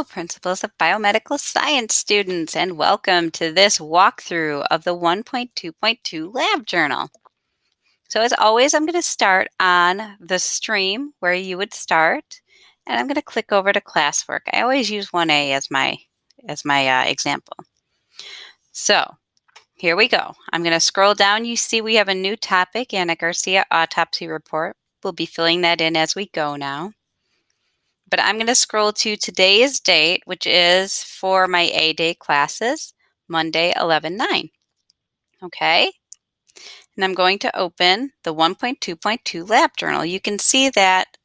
Hello, Principles of Biomedical Science students, and welcome to this walkthrough of the 1.2.2 Lab Journal. So as always, I'm going to start on the stream where you would start, and I'm going to click over to classwork. I always use 1A as my example. So here we go. I'm going to scroll down. You see we have a new topic, Anna Garcia autopsy report. We'll be filling that in as we go now. But I'm going to scroll to today's date, which is for my A-Day classes, Monday, 11/9. Okay? And I'm going to open the 1.2.2 Lab Journal. You can see that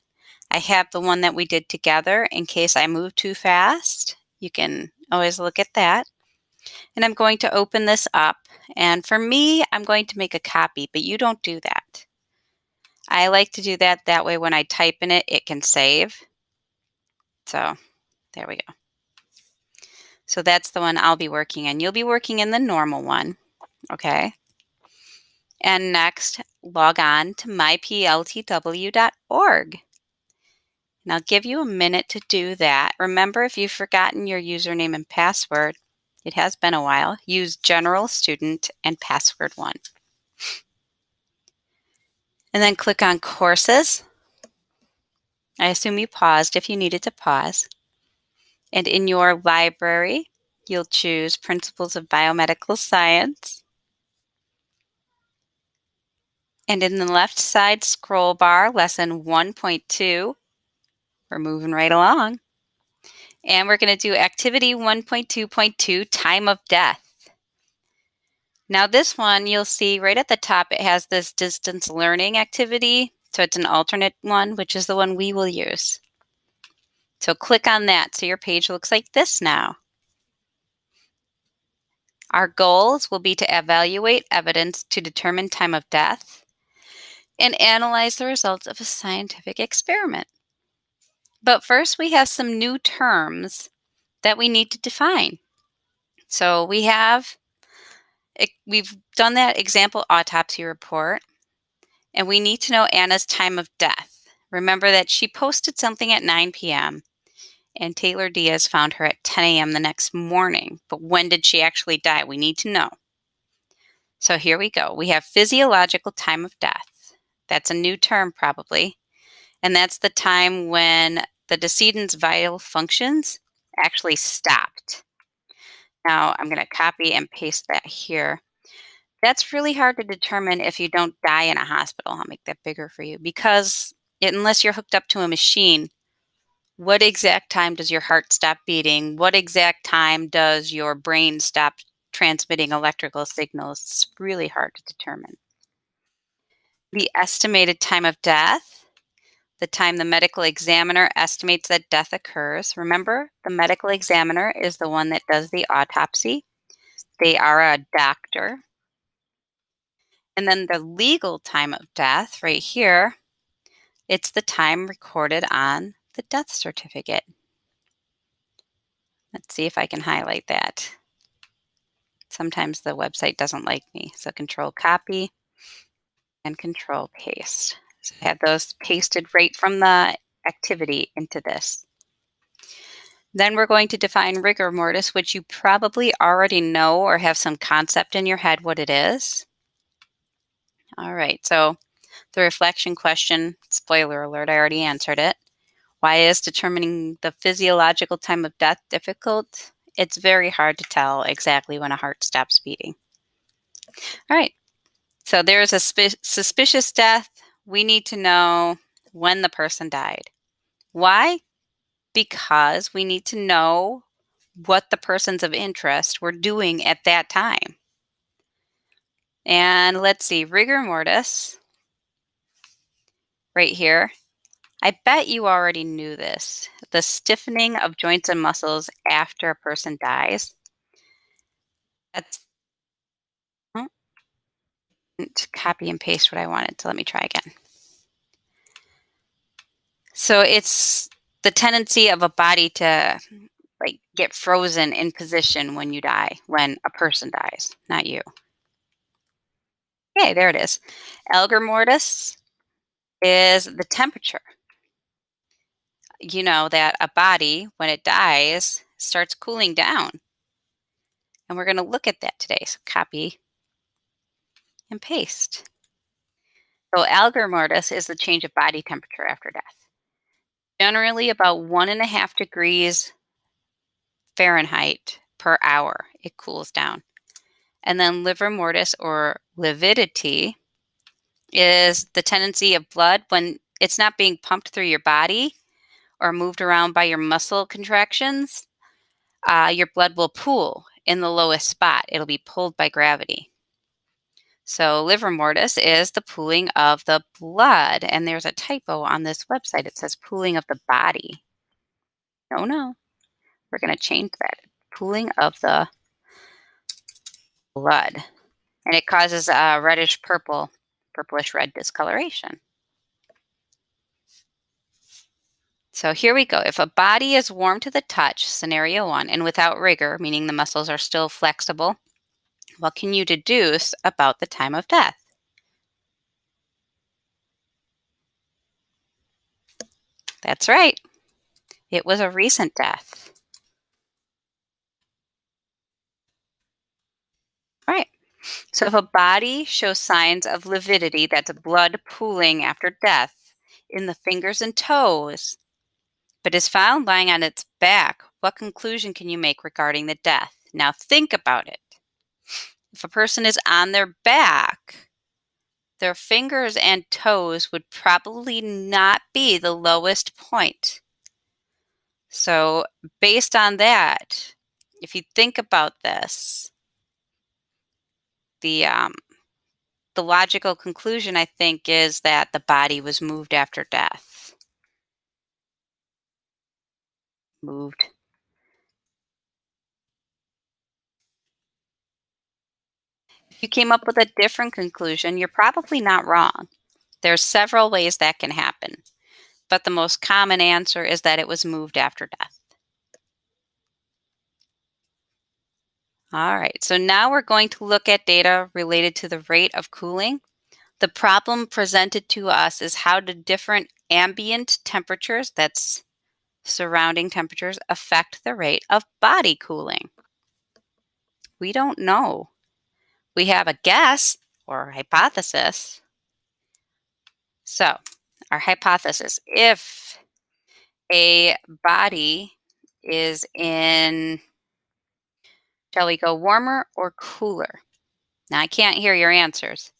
I have the one that we did together in case I move too fast. You can always look at that. And I'm going to open this up. And for me, I'm going to make a copy, but you don't do that. I like to do that. That way when I type in it, it can save. So there we go. So that's the one I'll be working in. You'll be working in the normal one, okay? And next, log on to mypltw.org. And I'll give you a minute to do that. Remember, if you've forgotten your username and password, it has been a while, use general student and password 1. And then click on courses. I assume you paused if you needed to pause. And in your library, you'll choose Principles of Biomedical Science. And in the left side scroll bar, lesson 1.2, we're moving right along. And we're going to do activity 1.2.2, time of death. Now this one, you'll see right at the top, it has this distance learning activity. So it's an alternate one, which is the one we will use. So click on that so your page looks like this now. Our goals will be to evaluate evidence to determine time of death and analyze the results of a scientific experiment. But first, we have some new terms that we need to define. So we've done that example autopsy report, and we need to know Anna's time of death. Remember that she posted something at 9 p.m. and Taylor Diaz found her at 10 a.m. the next morning. But when did she actually die? We need to know. So here we go. We have physiological time of death. That's a new term probably. And that's the time when the decedent's vital functions actually stopped. Now I'm going to copy and paste that here. That's really hard to determine if you don't die in a hospital. I'll make that bigger for you because unless you're hooked up to a machine, what exact time does your heart stop beating? What exact time does your brain stop transmitting electrical signals? It's really hard to determine. The estimated time of death, the time the medical examiner estimates that death occurs. Remember, the medical examiner is the one that does the autopsy. They are a doctor. And then the legal time of death right here, it's the time recorded on the death certificate. Let's see if I can highlight that. Sometimes the website doesn't like me. So Control Copy and Control Paste. So I have those pasted right from the activity into this. Then we're going to define rigor mortis, which you probably already know or have some concept in your head what it is. All right, so the reflection question, spoiler alert, I already answered it. Why is determining the physiological time of death difficult? It's very hard to tell exactly when a heart stops beating. All right, so there's a suspicious death. We need to know when the person died. Why? Because we need to know what the persons of interest were doing at that time. And let's see, rigor mortis, right here. I bet you already knew this. The stiffening of joints and muscles after a person dies. That's to copy and paste what I wanted, so let me try again. So it's the tendency of a body to get frozen in position when you die, when a person dies, not you. Okay, there it is. Algor mortis is the temperature. you know that a body, when it dies, starts cooling down. And we're going to look at that today. So copy and paste. So algor mortis is the change of body temperature after death. Generally about 1.5 degrees Fahrenheit per hour, it cools down. And then livor mortis or lividity is the tendency of blood when it's not being pumped through your body or moved around by your muscle contractions. Your blood will pool in the lowest spot. It'll be pulled by gravity. So livor mortis is the pooling of the blood. And there's a typo on this website. It says pooling of the body. No. We're going to change that. Pooling of the blood. And it causes a reddish purple, purplish red discoloration. So here we go. If a body is warm to the touch, scenario 1, and without rigor, meaning the muscles are still flexible, what can you deduce about the time of death? That's right. It was a recent death. Right. So if a body shows signs of lividity, that's blood pooling after death in the fingers and toes, but is found lying on its back, what conclusion can you make regarding the death? Now think about it. If a person is on their back, their fingers and toes would probably not be the lowest point. So based on that, if you think about this, the logical conclusion, I think, is that the body was moved after death. Moved. If you came up with a different conclusion, you're probably not wrong. There's several ways that can happen, but the most common answer is that it was moved after death. All right, so now we're going to look at data related to the rate of cooling. The problem presented to us is how do different ambient temperatures, that's surrounding temperatures, affect the rate of body cooling? We don't know. We have a guess or hypothesis. So, our hypothesis, if a body is in, shall we go warmer or cooler? Now, I can't hear your answers.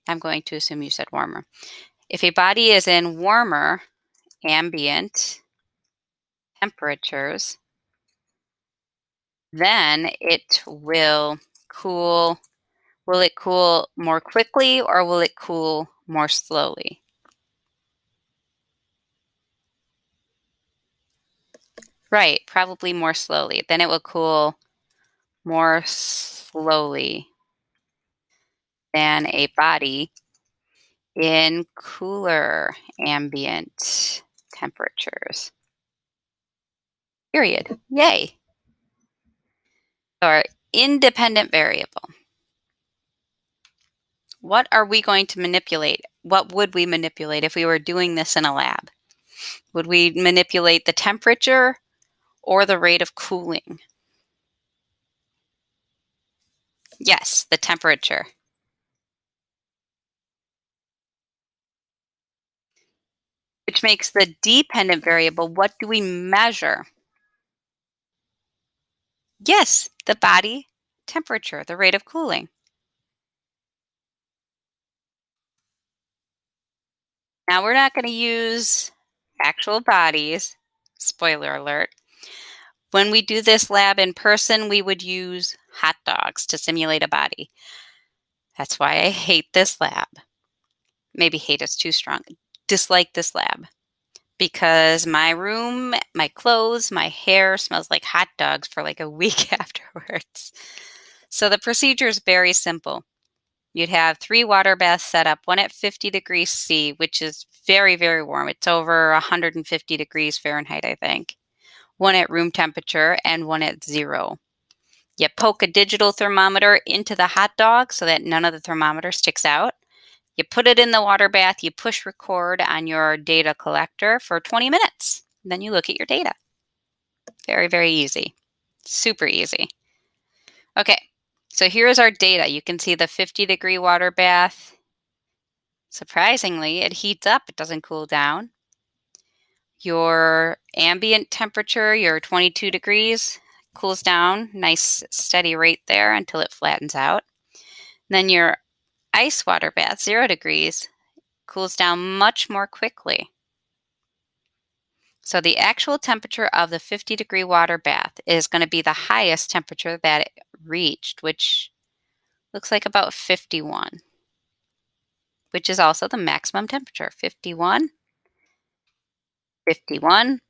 I'm going to assume you said warmer. If a body is in warmer ambient temperatures, then it will cool. Will it cool more quickly or will it cool more slowly? Right, probably more slowly. Then it will cool more slowly than a body in cooler ambient temperatures. Period. Yay. Or independent variable. What are we going to manipulate? What would we manipulate if we were doing this in a lab? Would we manipulate the temperature or the rate of cooling? Yes, the temperature. Which makes the dependent variable, what do we measure? Yes, the body temperature, the rate of cooling. Now we're not going to use actual bodies. Spoiler alert. When we do this lab in person, we would use hot dogs to simulate a body. That's why I hate this lab. Maybe hate is too strong. Dislike this lab. Because my room, my clothes, my hair smells like hot dogs for like a week afterwards. So the procedure is very simple. You'd have 3 water baths set up, one at 50 degrees C, which is very, very warm. It's over 150 degrees Fahrenheit, I think. One at room temperature and one at 0. You poke a digital thermometer into the hot dog so that none of the thermometer sticks out. You put it in the water bath, you push record on your data collector for 20 minutes. and then you look at your data. Very, very easy. Super easy. Okay, so here's our data. You can see the 50-degree water bath. Surprisingly, it heats up. It doesn't cool down. Your ambient temperature, your 22 degrees, cools down. Nice steady rate there until it flattens out. Then your ice water bath, 0 degrees, cools down much more quickly. So the actual temperature of the 50-degree water bath is going to be the highest temperature that it reached, which looks like about 51, which is also the maximum temperature, 51, 51.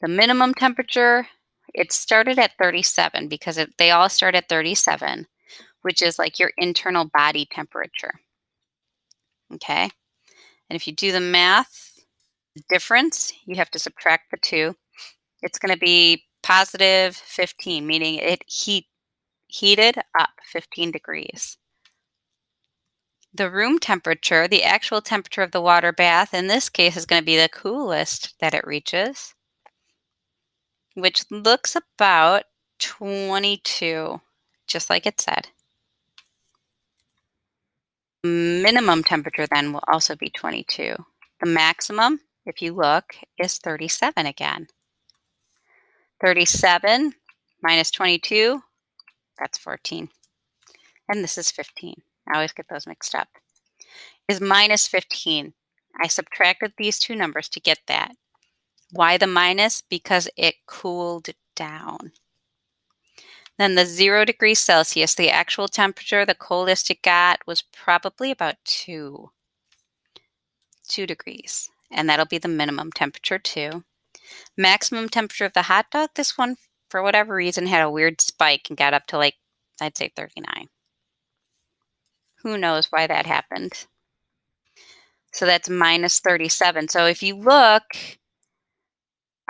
The minimum temperature, it started at 37 because they all start at 37, which is like your internal body temperature. Okay. And if you do the math, the difference, you have to subtract the 2. It's going to be positive 15, meaning it heated up 15 degrees. The room temperature, the actual temperature of the water bath, in this case is going to be the coolest that it reaches, which looks about 22, just like it said. Minimum temperature then will also be 22. The maximum, if you look, is 37 again. 37 minus 22, that's 14. And this is 15. I always get those mixed up. Is minus 15. I subtracted these two numbers to get that. Why the minus? Because it cooled down. Then the 0 degrees Celsius, the actual temperature, the coldest it got was probably about 2 degrees. And that'll be the minimum temperature too. Maximum temperature of the hot dog, this one, for whatever reason, had a weird spike and got up to like, I'd say 39. Who knows why that happened? So that's minus 37. So if you look,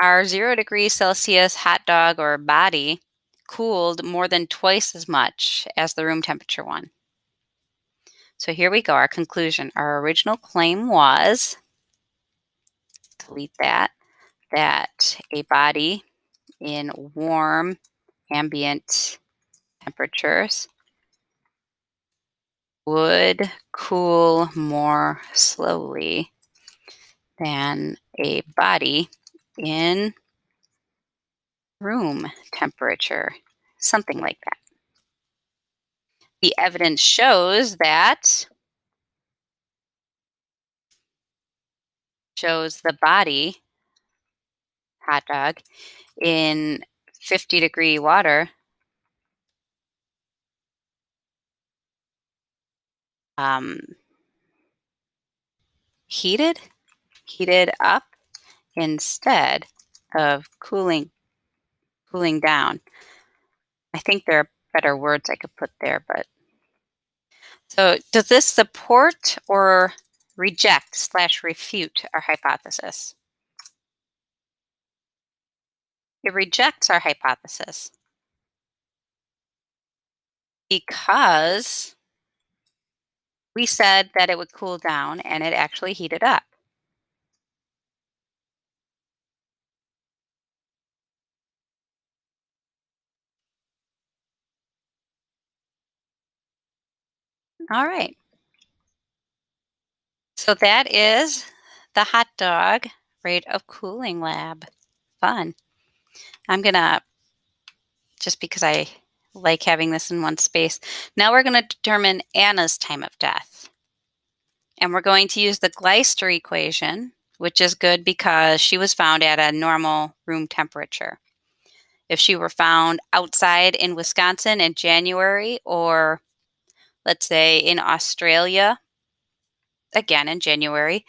our 0 degrees Celsius hot dog or body cooled more than twice as much as the room temperature one. So here we go, our conclusion. Our original claim was, delete that a body in warm ambient temperatures would cool more slowly than a body in room temperature, something like that. The evidence shows the body hot dog in 50-degree water heated up instead of cooling down. I think there are better words I could put there, but so does this support or reject/refute our hypothesis? It rejects our hypothesis because we said that it would cool down and it actually heated up. All right. So that is the hot dog rate of cooling lab. Fun. I'm going to, just because I like having this in one space, now we're going to determine Anna's time of death. And we're going to use the Gleister equation, which is good because she was found at a normal room temperature. If she were found outside in Wisconsin in January, or let's say in Australia, again in January,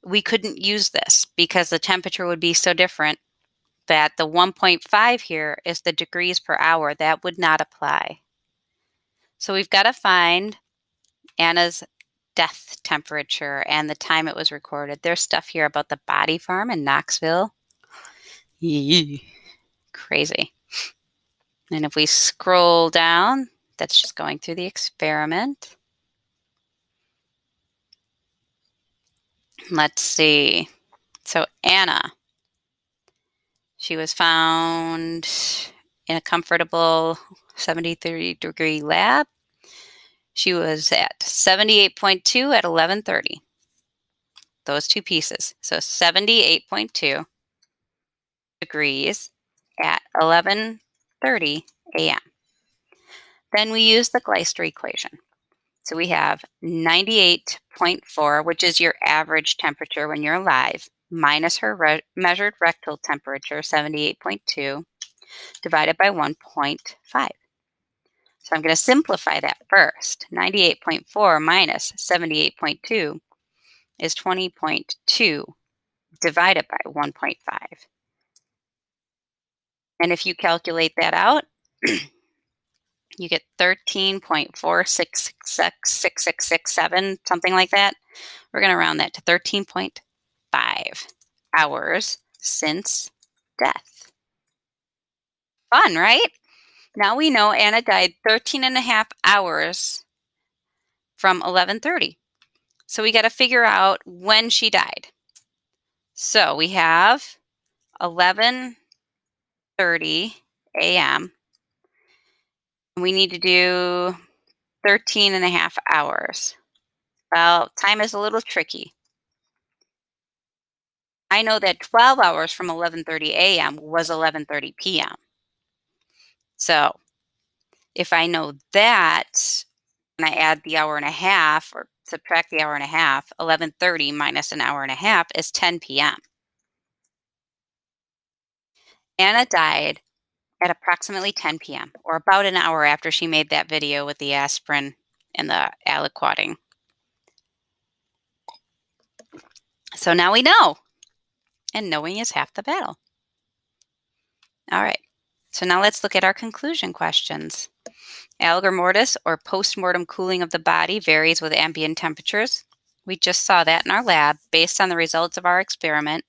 we couldn't use this because the temperature would be so different that the 1.5 here is the degrees per hour. That would not apply. So we've got to find Anna's death temperature and the time it was recorded. There's stuff here about the body farm in Knoxville. Yee, crazy. And if we scroll down, that's just going through the experiment. Let's see. So Anna, She was found in a comfortable 73-degree lab. She was at 78.2 at 11:30. Those two pieces. So 78.2 degrees at 11:30 a.m. Then we use the Gleister equation. So we have 98.4, which is your average temperature when you're alive, minus her measured rectal temperature, 78.2, divided by 1.5. So I'm going to simplify that first. 98.4 minus 78.2 is 20.2 divided by 1.5. And if you calculate that out, you get 13.466667, something like that. We're going to round that to 13.5 hours since death. Fun, right? Now we know Anna died 13 and a half hours from 11:30. So we got to figure out when she died. So we have 11:30 a.m. We need to do 13 and a half hours. Well, time is a little tricky. I know that 12 hours from 11:30 a.m. was 11:30 p.m. So if I know that, and I add the hour and a half or subtract the hour and a half, 11:30 minus an hour and a half is 10 p.m. Anna died at approximately 10 p.m. or about an hour after she made that video with the aspirin and the aliquoting. So now we know, and knowing is half the battle. All right, so now let's look at our conclusion questions. Algor mortis, or post-mortem cooling of the body, varies with ambient temperatures. We just saw that in our lab based on the results of our experiment.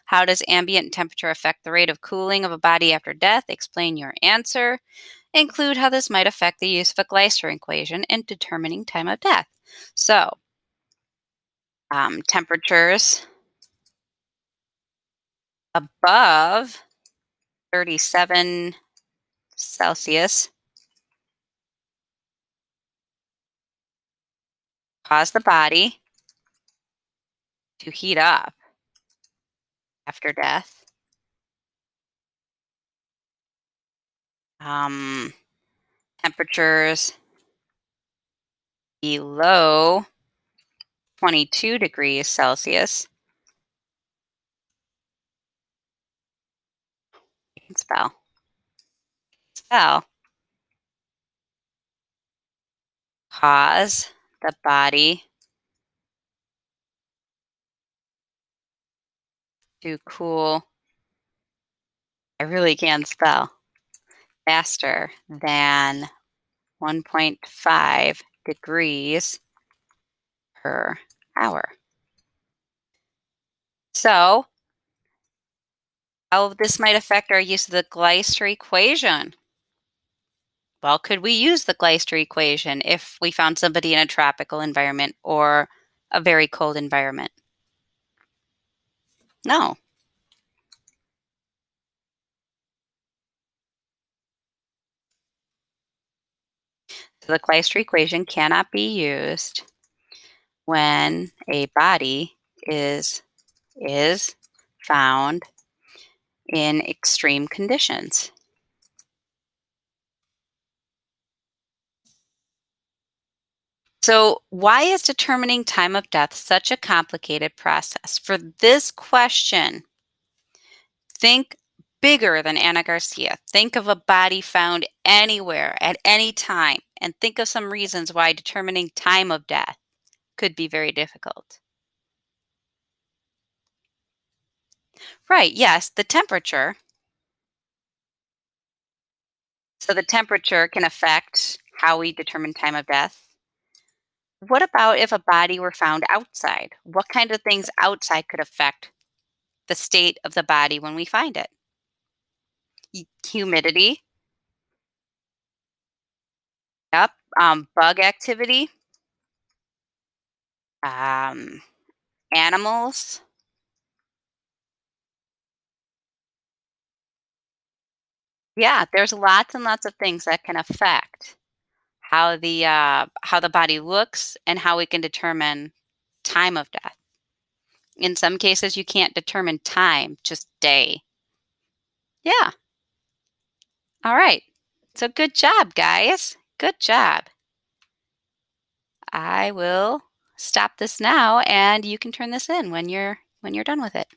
How does ambient temperature affect the rate of cooling of a body after death? Explain your answer. Include how this might affect the use of a Gleister equation in determining time of death. So, temperatures above 37 Celsius cause the body to heat up after death. Temperatures below 22 degrees Celsius. You can spell. Cause the body to cool. I really can't spell. Faster than 1.5 degrees per hour. So, how this might affect our use of the Gleister equation? Well, could we use the Gleister equation if we found somebody in a tropical environment or a very cold environment? No. So the Gleister equation cannot be used when a body is found in extreme conditions. So, why is determining time of death such a complicated process? For this question, think bigger than Anna Garcia. Think of a body found anywhere at any time, and think of some reasons why determining time of death could be very difficult. Right, yes, the temperature. So, the temperature can affect how we determine time of death. What about if a body were found outside? What kind of things outside could affect the state of the body when we find it? Humidity. Yep. Bug activity. Um, Animals. Yeah, there's lots and lots of things that can affect how the body looks and how we can determine time of death. In some cases, you can't determine time, just day. Yeah. All right. So good job, guys. Good job. I will stop this now and you can turn this in when you're done with it.